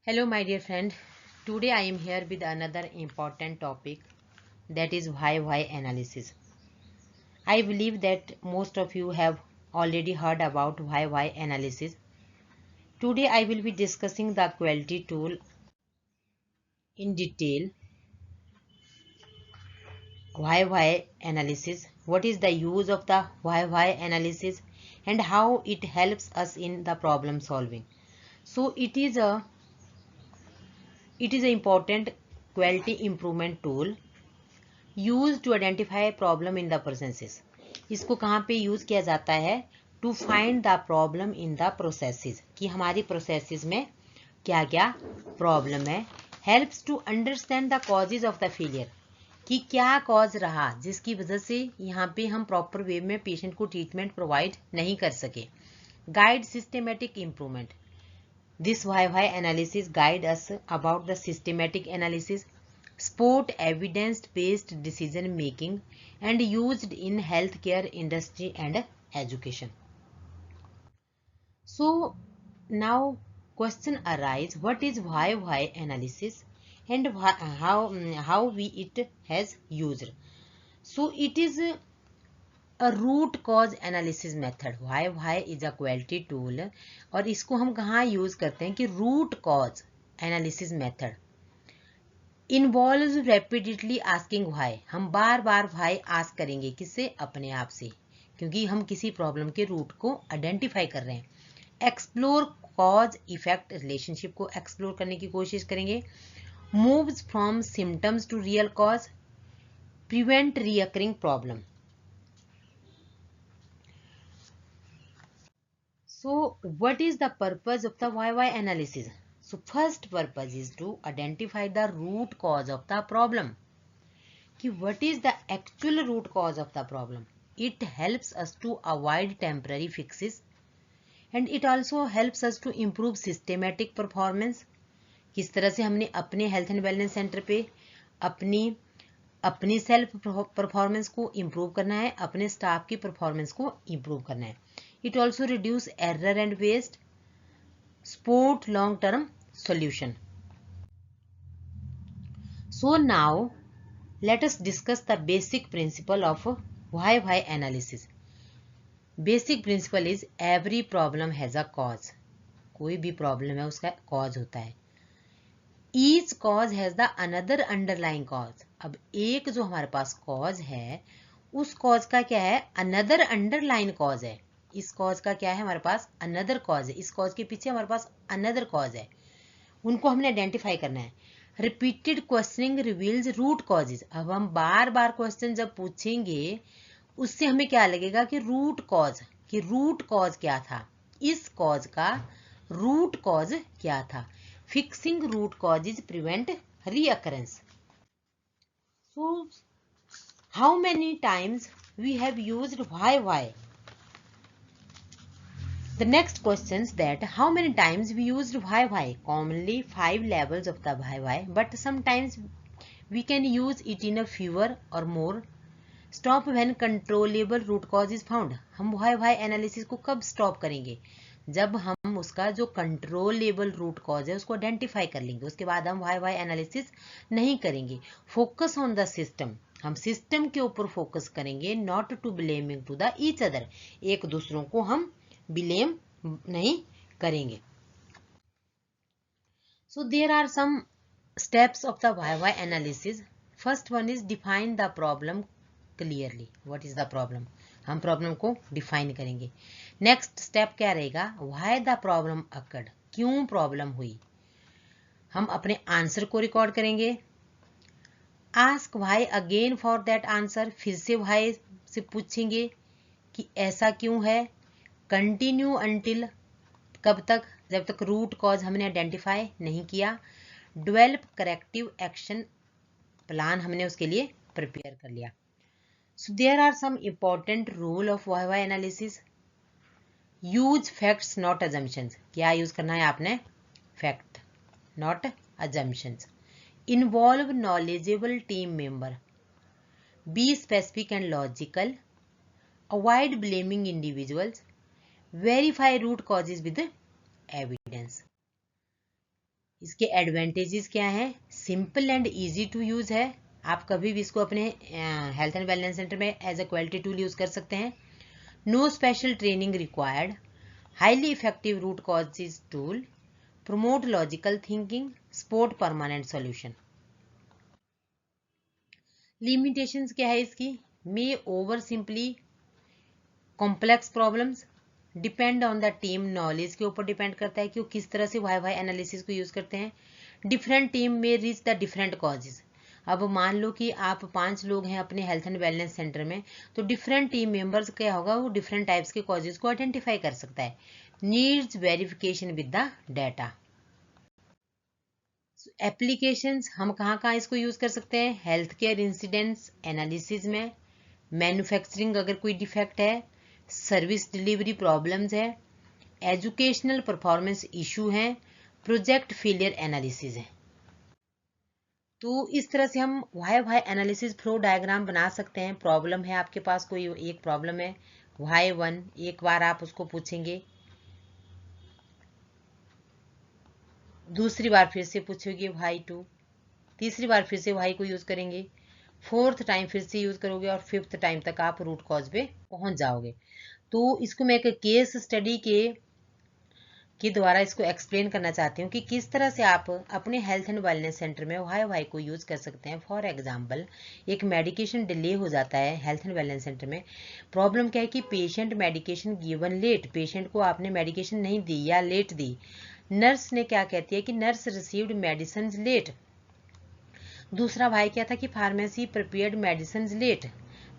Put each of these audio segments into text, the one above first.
Hello, my dear friend. Today I am here with another important topic, that is why analysis. I believe that most of you have already heard about why analysis. Today I will be discussing the quality tool in detail. Why analysis, what is the use of the why analysis, and how it helps us in the problem solving. So it is an important quality improvement tool use to identify problem in the processes. इसको कहाँ पे use किया जाता है? To find the problem in the processes, कि हमारी processes में क्या क्या प्रॉब्लम है. Helps to understand the causes of the failure, कि क्या कॉज रहा जिसकी वजह से यहाँ पे हम प्रॉपर वे में पेशेंट को ट्रीटमेंट प्रोवाइड नहीं कर सके. Guide systematic improvement. This Y analysis guide us about the systematic analysis, support evidence-based decision making and used in healthcare industry and education. So now question arise, what is why analysis and how we it has used. So it is a root cause analysis method. Why is a quality tool और इसको हम कहाँ use करते हैं कि root cause analysis method involve repeatedly asking why. हम बार बार why ask करेंगे, किससे? अपने आप से, क्योंकि हम किसी प्रॉब्लम के रूट को आइडेंटिफाई कर रहे हैं. एक्सप्लोर कॉज इफेक्ट रिलेशनशिप को एक्सप्लोर करने की कोशिश करेंगे. Moves from symptoms to real cause, prevent reoccurring problem. So what is the purpose of the why analysis? So first purpose is to identify the root cause of the problem. कि what is the actual root cause of the problem? It helps us to avoid temporary fixes and it also helps us to improve systematic performance. किस तरह से हमने अपने health and wellness centre पे अपनी self performance को improve करना है, अपने स्टाफ की परफॉर्मेंस को इम्प्रूव करना है. It also reduce error and waste, support long-term solution. So now let us discuss the basic principle of why analysis. Basic principle is every problem has a cause. कोई भी problem है उसका cause होता है. Each cause has the another underlying cause. अब एक जो हमारे पास कॉज है उस कॉज का क्या है? अनदर अंडरलाइन कॉज है. इस कॉज का क्या है? हमारे पास अनदर कॉज है. इस कॉज के पीछे हमारे पास अनदर कॉज है. उनको हमने आइडेंटिफाई करना है. Repeated questioning reveals root causes. अब हम बार बार क्वेश्चन जब पूछेंगे उससे हमें क्या लगेगा कि रूट कॉज क्या था, इस कॉज का रूट कॉज क्या था. Fixing root causes prevent reoccurrence. So how many times we have used why. The next questions that how many times we used why. Commonly 5 levels of the why, but sometimes we can use it in a fewer or more. Stop when controllable root cause is found. हम why analysis को कब stop करेंगे? जब हम उसका जो controllable root cause है उसको आइडेंटिफाई कर लेंगे, उसके बाद हम why एनालिसिस नहीं करेंगे. Focus on the system. हम सिस्टम के ऊपर फोकस करेंगे, not to blaming to the each other. एक दूसरों को हम ब्लेम नहीं करेंगे. So there are some steps of the why analysis. First one is define the problem clearly. What is the problem? हम प्रॉब्लम को डिफाइन करेंगे. नेक्स्ट स्टेप क्या रहेगा? why the problem occurred. क्यों प्रॉब्लम हुई. हम अपने आंसर को रिकॉर्ड करेंगे. Ask why again for that answer. फिर से why से पूछेंगे कि ऐसा क्यों है. Continue until. कब तक? जब तक रूट कॉज हमने आइडेंटिफाई नहीं किया. डेवलप करेक्टिव एक्शन प्लान हमने उसके लिए प्रिपेयर कर लिया. So there are some important rule of why analysis. Use facts not assumptions. क्या यूज करना है आपने? Fact not assumptions. Involve knowledgeable team member. Be specific and logical. Avoid blaming individuals. Verify root causes with evidence. इसके advantages क्या हैं? Simple and easy to use है, आप कभी भी इसको अपने हेल्थ एंड वेलनेस सेंटर में as a quality tool use कर सकते हैं। No special training required, highly effective root causes tool, promote logical thinking, support permanent solution. Limitations क्या है इसकी? May over simply complex problems, depend on the team, knowledge के ऊपर depend करता है कि वो किस तरह से वाई वाई एनालिसिस को यूज करते हैं। डिफरेंट टीम में रीच द डिफरेंट कॉजेज। अब मान लो कि आप 5 लोग हैं अपने हेल्थ एंड वेलनेस सेंटर में, तो डिफरेंट टीम मेंबर्स क्या होगा, वो डिफरेंट टाइप्स के कॉजेज को आइडेंटिफाई कर सकता है। Needs verification with the data. Applications हम कहाँ कहाँ इसको यूज कर सकते हैं? हेल्थ केयर इंसिडेंट्स एनालिसिस में, मैन्युफैक्चरिंग अगर कोई डिफेक्ट है, सर्विस डिलीवरी प्रॉब्लम्स है, एजुकेशनल परफॉर्मेंस इशू है, प्रोजेक्ट फेलियर एनालिसिस है। तो इस तरह से हम why why analysis flow diagram बना सकते हैं। प्रॉब्लम है आपके पास, कोई एक प्रॉब्लम है Y1, एक बार आप उसको पूछेंगे, दूसरी बार फिर से पूछोगे Y2, तीसरी बार फिर से Y को यूज करेंगे, फोर्थ टाइम फिर से यूज करोगे और फिफ्थ टाइम तक आप रूट कॉज पे पहुंच जाओगे। तो इसको मैं एक केस स्टडी के द्वारा इसको एक्सप्लेन करना चाहती हूँ कि किस तरह से आप अपने हेल्थ एंड वेलनेस सेंटर में वाई वाई को यूज कर सकते हैं। फॉर एग्जांपल, एक मेडिकेशन डिले हो जाता है हेल्थ एंड वेलनेस सेंटर में। प्रॉब्लम क्या है कि patient medication given late, patient को आपने मेडिकेशन नहीं दी या लेट दी। नर्स ने क्या कहती है कि नर्स रिसीव्ड मेडिसिन लेट। दूसरा भाई क्या था कि फार्मेसी प्रिपेयर्ड मेडिसिन लेट।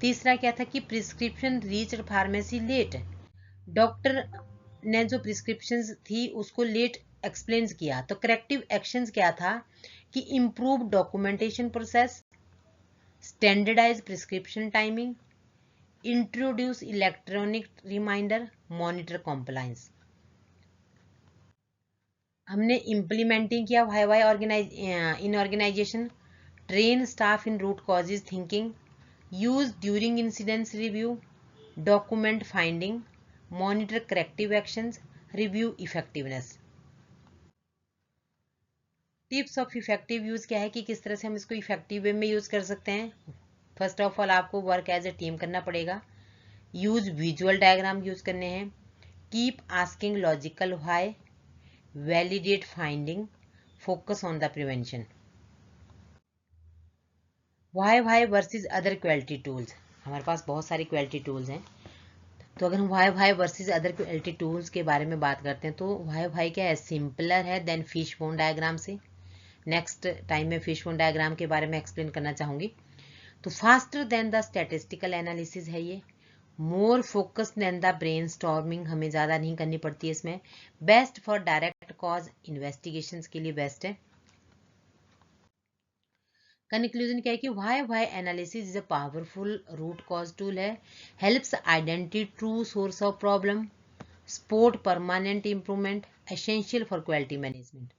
तीसरा क्या था कि prescription reached pharmacy late. Doctor ने जो प्रिस्क्रिप्शन थी उसको लेट एक्सप्लेन किया। तो करेक्टिव एक्शंस क्या था कि improve documentation process, standardise prescription timing, introduce electronic reminder, monitor compliance. हमने इम्प्लीमेंटिंग किया why why in organisation, train staff in root causes thinking, use during incidents review, document finding, monitor corrective actions, review effectiveness. Tips of effective use क्या है कि किस तरह से हम इसको इफेक्टिव वे में यूज कर सकते हैं। फर्स्ट ऑफ ऑल आपको वर्क एज ए टीम करना पड़ेगा, यूज विजुअल डायग्राम यूज करने हैं, keep asking logical why, validate finding, focus on the prevention. Why versus other quality tools, हमारे पास बहुत सारी क्वालिटी टूल्स हैं। तो अगर हम why versus other quality tools के बारे में बात करते हैं तो वाई क्या है, सिंपलर है देन फिश बोन डायग्राम से। नेक्स्ट टाइम में फिश बोन डायग्राम के बारे में एक्सप्लेन करना चाहूंगी। तो faster than the statistical analysis है ये, more focus than the brainstorming, हमें ज़्यादा नहीं करनी पड़ती है इसमें, best for direct cause investigation के लिए बेस्ट है। कंक्लूजन क्या है कि why analysis is a powerful root cause tool है, helps identity true source of problem, support permanent improvement, essential for quality management.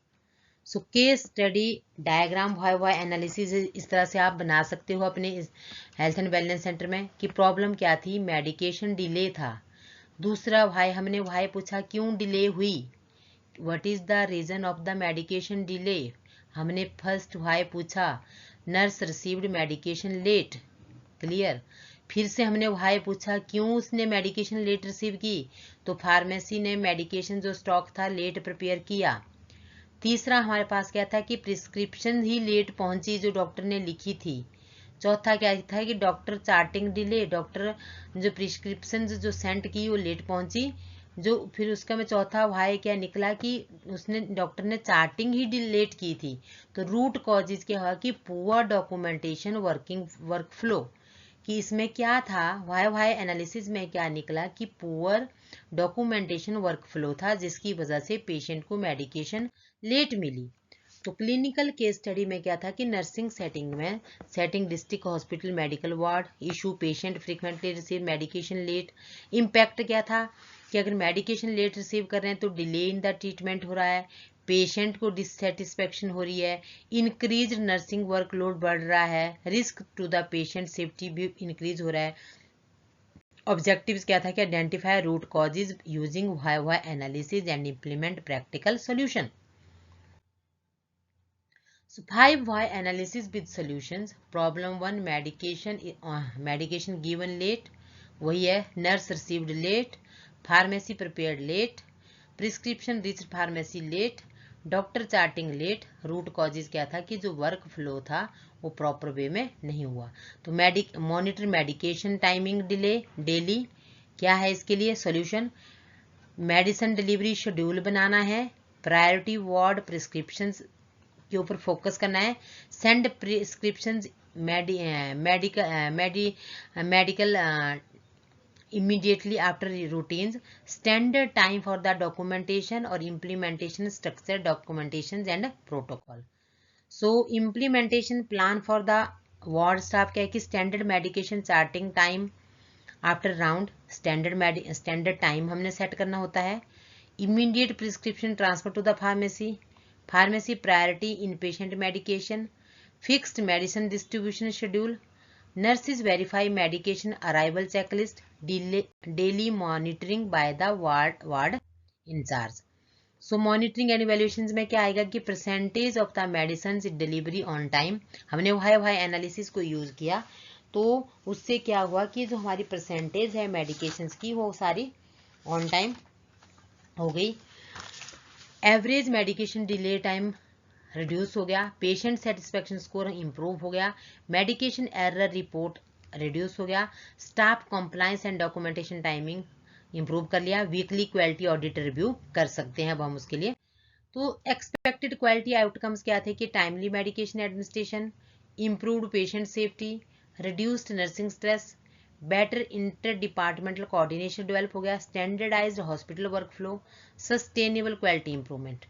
So case study diagram Y analysis इस तरह से आप बना सकते हो अपने हेल्थ एंड वेलनेस सेंटर में कि प्रॉब्लम क्या थी, मेडिकेशन डिले था। दूसरा हमने पूछा क्यों डिले हुई, what is the reason of the medication delay. हमने फर्स्ट पूछा nurse received medication late, clear. फिर से हमने पूछा क्यों उसने मेडिकेशन लेट रिसीव की, तो फार्मेसी ने मेडिकेशन जो स्टॉक था लेट प्रिपेयर किया। तीसरा हमारे पास क्या था कि प्रिस्क्रिप्शन ही लेट पहुंची जो डॉक्टर ने लिखी थी। चौथा क्या था कि डॉक्टर चार्टिंग डिले, डॉक्टर जो प्रिस्क्रिप्शन जो सेंड की वो लेट पहुंची। जो फिर उसका में चौथा क्या निकला कि उसने डॉक्टर ने चार्टिंग ही लेट की थी। तो रूट कॉजेज क्या हुआ कि पुअर डॉक्यूमेंटेशन वर्क फ्लो, कि इसमें क्या था वाई एनालिसिस में क्या निकला कि पुअर डॉक्यूमेंटेशन वर्क फ्लो था जिसकी वजह से पेशेंट को मेडिकेशन लेट मिली। तो क्लिनिकल केस स्टडी में क्या था कि nursing setting district hospital medical ward, issue patient frequently receive medication late. Impact क्या था कि अगर मेडिकेशन लेट रिसीव कर रहे हैं तो डिले इन द ट्रीटमेंट हो रहा है, पेशेंट को डिससेटिस्फेक्शन हो रही है, इंक्रीज नर्सिंग वर्कलोड बढ़ रहा है, risk to the patient safety भी इंक्रीज हो रहा है। ऑब्जेक्टिव्स क्या था कि identify root causes using why analysis and implement practical solution. So 5 why analysis with solutions. Problem 1 medication given late, वही है nurse received late, pharmacy prepared late, prescription reached pharmacy late, doctor charting late. Root causes क्या था कि जो work flow था वो proper way में नहीं हुआ. तो monitor medication timing delay daily. क्या है इसके लिए सॉल्यूशन? मेडिसिन डिलीवरी शेड्यूल बनाना है, प्रायोरिटी वार्ड प्रिस्क्रिप्शन के ऊपर फोकस करना है, send prescription medical immediately after routines, standard time for the documentation or implementation structure, documentations and protocol. So implementation plan for the ward staff क्या है कि standard medication charting time after round, standard time हमने set करना होता है. immediate prescription transfer to the pharmacy priority inpatient medication, fixed medicine distribution schedule, nurses verify medication arrival checklist, daily monitoring by the ward in charge. So monitoring and evaluation में क्या आएगा कि percentage of the medicine delivery on time. हमने Y analysis को use किया तो उससे क्या हुआ कि जो हमारी परसेंटेज है मेडिकेशंस की वो सारी ऑन टाइम हो गई. Average medication delay time reduce हो गया. पेशेंट सेटिस्फेक्शन स्कोर इंप्रूव हो गया. मेडिकेशन एरर रिपोर्ट रिड्यूस हो गया. Staff compliance and documentation timing improve कर लिया. वीकली क्वालिटी ऑडिट रिव्यू कर सकते हैं अब हम उसके लिए. तो एक्सपेक्टेड क्वालिटी आउटकम्स क्या थे कि timely medication administration, improved patient safety, reduced nursing stress, better inter departmental coordination develop हो गया, standardised hospital work flow, sustainable quality improvement.